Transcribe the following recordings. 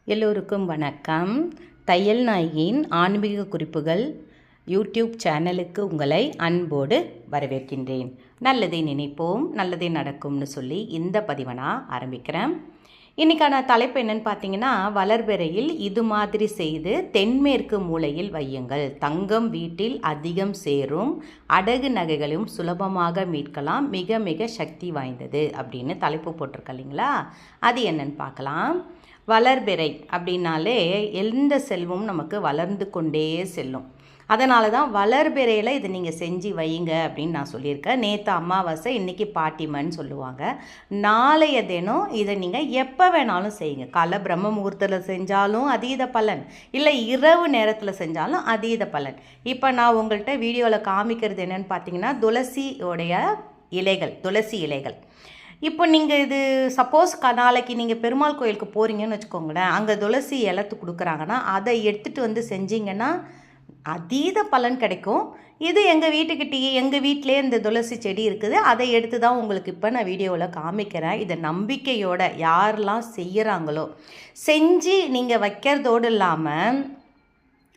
எல்லோருக்கும் வணக்கம். தையல் நாயகியின் ஆன்மீக குறிப்புகள் யூடியூப் சேனலுக்கு உங்களை அன்போடு வரவேற்கின்றேன். நல்லதை நினைப்போம், நல்லதே நடக்கும்னு சொல்லி இந்த பதிவை நான் ஆரம்பிக்கிறேன். இன்றைக்கான தலைப்பு என்னென்னு பார்த்தீங்கன்னா, வளர்பிறையில் இது மாதிரி செய்து தென்மேற்கு மூலையில் வையுங்கள், தங்கம் வீட்டில் அதிகம் சேரும், அடகு நகைகளும் சுலபமாக மீட்கலாம், மிக மிக சக்தி வாய்ந்தது அப்படின்னு தலைப்பு போட்டிருக்க இல்லைங்களா? அது என்னன்னு பார்க்கலாம். வளர்பிறை அப்படின்னாலே எந்த செல்வமும் நமக்கு வளர்ந்து கொண்டே செல்லும். அதனால தான் வளர்பிறையில் இதை நீங்கள் செஞ்சு வையுங்க அப்படின்னு நான் சொல்லியிருக்கேன். நேற்று அமாவாசை, இன்றைக்கி பாட்டிமன்னு சொல்லுவாங்க. நாளைய தினம் இதை நீங்கள் எப்போ வேணாலும் செய்யுங்க. காலை பிரம்ம முகூர்த்தத்தில் செஞ்சாலும் அதீத பலன், இல்லை இரவு நேரத்தில் செஞ்சாலும் அதீத பலன். இப்போ நான் உங்கள்கிட்ட வீடியோவில் காமிக்கிறது என்னென்னு பார்த்தீங்கன்னா, துளசியோடைய இலைகள், துளசி இலைகள். இப்போ நீங்கள் இது சப்போஸ் நாளைக்கு நீங்கள் பெருமாள் கோயிலுக்கு போகிறீங்கன்னு வச்சுக்கோங்களேன், அங்கே துளசி இலத்து கொடுக்குறாங்கன்னா அதை எடுத்துகிட்டு வந்து செஞ்சிங்கன்னா அதீத பலன் கிடைக்கும். இது எங்கள் வீட்டுக்கிட்டேயே, எங்கள் வீட்டிலே இந்த துளசி செடி இருக்குது, அதை எடுத்து தான் உங்களுக்கு இப்போ நான் வீடியோவில் காமிக்கிறேன். இதை நம்பிக்கையோடு யாரெல்லாம் செய்கிறாங்களோ செஞ்சு நீங்கள் வைக்கிறதோடு இல்லாமல்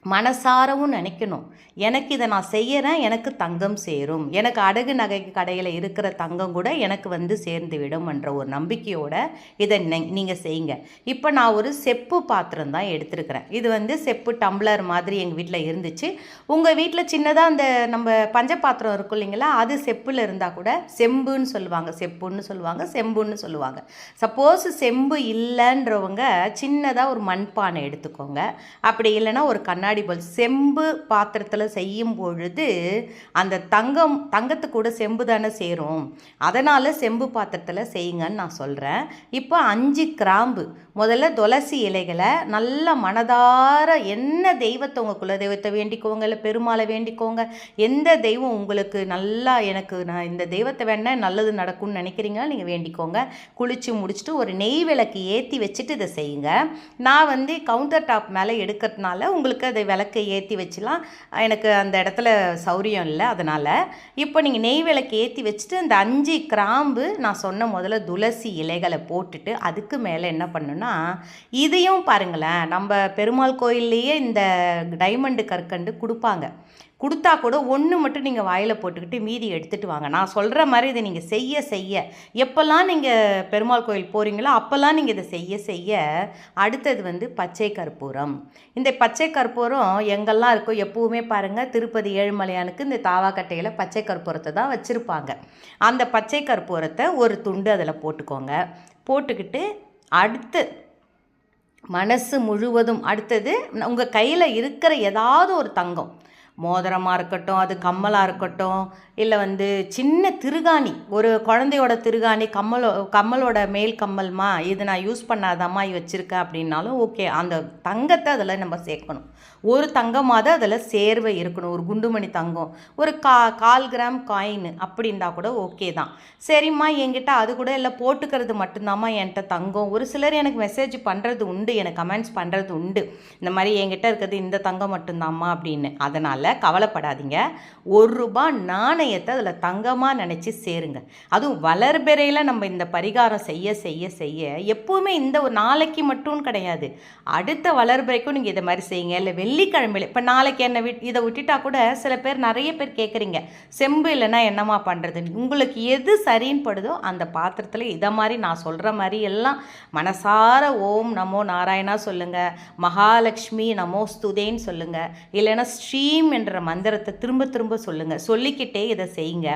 மனசாரவும் நினைக்கணும், எனக்கு இதை நான் செய்கிறேன், எனக்கு தங்கம் சேரும், எனக்கு அடகு நகை கடையில் இருக்கிற தங்கம் கூட எனக்கு வந்து சேர்ந்து விடும் என்ற ஒரு நம்பிக்கையோடு இதை நீங்கள் செய்யுங்க. இப்போ நான் ஒரு செப்பு பாத்திரம் தான் எடுத்துருக்கிறேன். இது வந்து செப்பு டம்ளர் மாதிரி எங்கள் வீட்டில் இருந்துச்சு. உங்கள் வீட்டில் சின்னதாக அந்த நம்ம பஞ்ச பாத்திரம் இருக்கும் இல்லைங்களா, அது செப்பில் இருந்தால் கூட செம்புன்னு சொல்லுவாங்க, செப்புன்னு சொல்லுவாங்க, செம்புன்னு சொல்லுவாங்க. சப்போஸ் செம்பு இல்லைன்றவங்க சின்னதாக ஒரு மண்பானை எடுத்துக்கோங்க. அப்படி இல்லைன்னா ஒரு கண்ணாடி போல் செம்பு பாத்திரத்தில் செய்யும் பொழுது அந்த தங்கத்து கூட செம்பு தானே சேரும், அதனால் செம்பு பாத்திரத்தில் செய்யுங்கன்னு நான் சொல்கிறேன். இப்போ 5 கிராம்பு, முதல்ல துளசி இலைகளை நல்லா மனதார என்ன தெய்வத்தை, உங்கள் குலதெய்வத்தை வேண்டிக்கோங்க, இல்லை பெருமாளை வேண்டிக்கோங்க, எந்த தெய்வம் உங்களுக்கு நல்லா எனக்கு நான் இந்த தெய்வத்தை வேணா நல்லது நடக்கும்னு நினைக்கிறீங்களா நீங்கள் வேண்டிக்கோங்க. குளித்து முடிச்சுட்டு ஒரு நெய் விளக்கு ஏற்றி வச்சுட்டு இதை செய்யுங்க. நான் வந்து கவுண்டர் டாப் மேலே எடுக்கிறதுனால உங்களுக்கு அதை விளக்கு ஏற்றி வச்சுலாம் எனக்கு அந்த இடத்துல சௌரியம் இல்லை. அதனால் இப்போ நீங்கள் நெய் விளக்கு ஏற்றி வச்சுட்டு அந்த 5 கிராம்பு நான் சொன்ன முதல்ல துளசி இலைகளை போட்டுட்டு அதுக்கு மேலே என்ன பண்ணணும்னா, இதையும் பாருங்களேன், நம்ம பெருமாள் கோயில்லையே இந்த டைமண்டு கற்கண்டு கொடுத்தா கூட ஒன்று மட்டும் நீங்கள் வாயில் போட்டுக்கிட்டு மீதி எடுத்துகிட்டு வாங்க. நான் சொல்கிற மாதிரி இதை நீங்கள் செய்ய எப்போல்லாம் நீங்கள் பெருமாள் கோயில் போகிறீங்களோ அப்போல்லாம் நீங்கள் இதை செய்ய அடுத்தது வந்து பச்சை கற்பூரம். இந்த பச்சை கற்பூரம் எங்கெல்லாம் இருக்கோ எப்பவுமே பாருங்கள், திருப்பதி ஏழுமலையானுக்கு இந்த தாவாக்கட்டையில் பச்சை கற்பூரத்தை தான் வச்சுருப்பாங்க. அந்த பச்சை கற்பூரத்தை ஒரு துண்டு அதில் போட்டுக்கோங்க. போட்டுக்கிட்டு அடுத்து மனசு முழுவதும் அடுத்தது உங்கள் கையில் இருக்கிற ஏதாவது ஒரு தங்கம், மோதிரமாக இருக்கட்டும், அது கம்மலாக இருக்கட்டும், இல்லை வந்து சின்ன திருகாணி, ஒரு குழந்தையோட திருகாணி, கம்மலோட மேல் கம்மல்மா இது நான் யூஸ் பண்ணாதம்மா வச்சுருக்கேன் அப்படின்னாலும் ஓகே. அந்த தங்கத்தை அதில் நம்ம சேர்க்கணும். ஒரு தங்கமாவது அதில் சேர்வை இருக்கணும். ஒரு குண்டுமணி தங்கம், ஒரு 1/4 கிராம் காயின் அப்படின்னா கூட ஓகே தான். சரிம்மா என்கிட்ட அது கூட இல்லை, போட்டுக்கிறது மட்டும்தாம்மா என்கிட்ட தங்கம். ஒரு சிலர் எனக்கு மெசேஜ் பண்ணுறது உண்டு, எனக்கு கமெண்ட்ஸ் பண்ணுறது உண்டு, இந்த மாதிரி என்கிட்ட இருக்கிறது இந்த தங்கம் மட்டும்தாம்மா அப்படின்னு. அதனால் கவலைப்படாதீங்க. ₹1 நாணயத்தை அதில் தங்கமாக நினச்சி சேருங்க. அதுவும் வளர்பிறையில் நம்ம இந்த பரிகாரம் செய்ய எப்போவுமே இந்த ஒரு நாளைக்கு மட்டும் கிடையாது, அடுத்த வளர்பிறைக்கும் நீங்கள் இதை மாதிரி செய்யுங்க. இல்லை வெள்ளிக்கிழமையில், இப்போ நாளைக்கு என்ன இதை விட்டுட்டா கூட சில பேர், நிறைய பேர் கேட்குறீங்க செம்பு இல்லைன்னா என்னம்மா பண்ணுறது. உங்களுக்கு எது சரின்னு படுதோ அந்த பாத்திரத்தில் இதை மாதிரி நான் சொல்கிற மாதிரி எல்லாம் மனசார ஓம் நமோ நாராயணா சொல்லுங்கள், மகாலட்சுமி நமோஸ்துதேன்னு சொல்லுங்கள், இல்லைன்னா ஸ்ரீம் என்ற மந்திரத்தை திரும்ப சொல்லுங்கள். சொல்லிக்கிட்டே இதை செய்யுங்க.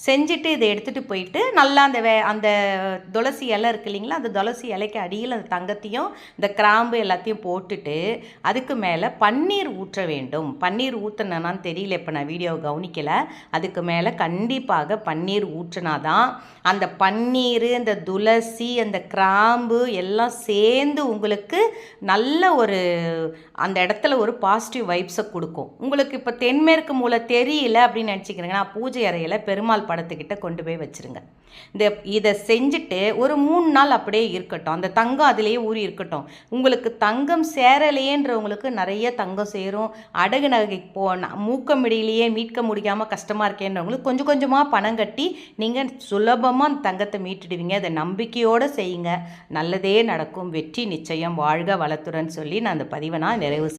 செஞ்சுட்டு இதை எடுத்துகிட்டு போயிட்டு நல்லா அந்த துளசி இலை இருக்கு இல்லைங்களா, அந்த துளசி இலைக்கு அடியில் அந்த தங்கத்தையும் இந்த கிராம்பு எல்லாத்தையும் போட்டுட்டு அதுக்கு மேலே பன்னீர் ஊற்ற வேண்டும். பன்னீர் ஊற்றினான்னு தெரியல, இப்போ நான் வீடியோ கவனிக்கலை. அதுக்கு மேலே கண்டிப்பாக பன்னீர் ஊற்றினாதான் அந்த பன்னீர், இந்த துளசி, அந்த கிராம்பு எல்லாம் சேர்ந்து உங்களுக்கு நல்ல ஒரு அந்த இடத்துல ஒரு பாசிட்டிவ் வைப்ஸை கொடுக்கும். உங்களுக்கு இப்போ இப்போ தென்மேற்கு மூலை தெரியல அப்படின்னு நினச்சிக்கிறீங்கன்னா பூஜை அறையில் பெருமாள் படத்துக்கிட்ட கொண்டு போய் வச்சுருங்க. இதை செஞ்சுட்டு ஒரு 3 நாள் அப்படியே இருக்கட்டும். அந்த தங்கம் அதிலேயே ஊறி இருக்கட்டும். உங்களுக்கு தங்கம் சேரலையேன்றவங்களுக்கு நிறைய தங்கம் சேரும். அடகு நகை மூக்கமிடியிலேயே மீட்க முடியாமல் கஷ்டமாக இருக்கேன்றவங்களுக்கு கொஞ்சம் கொஞ்சமாக பணம் கட்டி நீங்கள் சுலபமாக அந்த தங்கத்தை மீட்டுடுவீங்க. அதை நம்பிக்கையோடு செய்யுங்க. நல்லதே நடக்கும். வெற்றி நிச்சயம். வாழ்க வளத்துடன் சொல்லி நான் அந்த பதிவை நிறைவு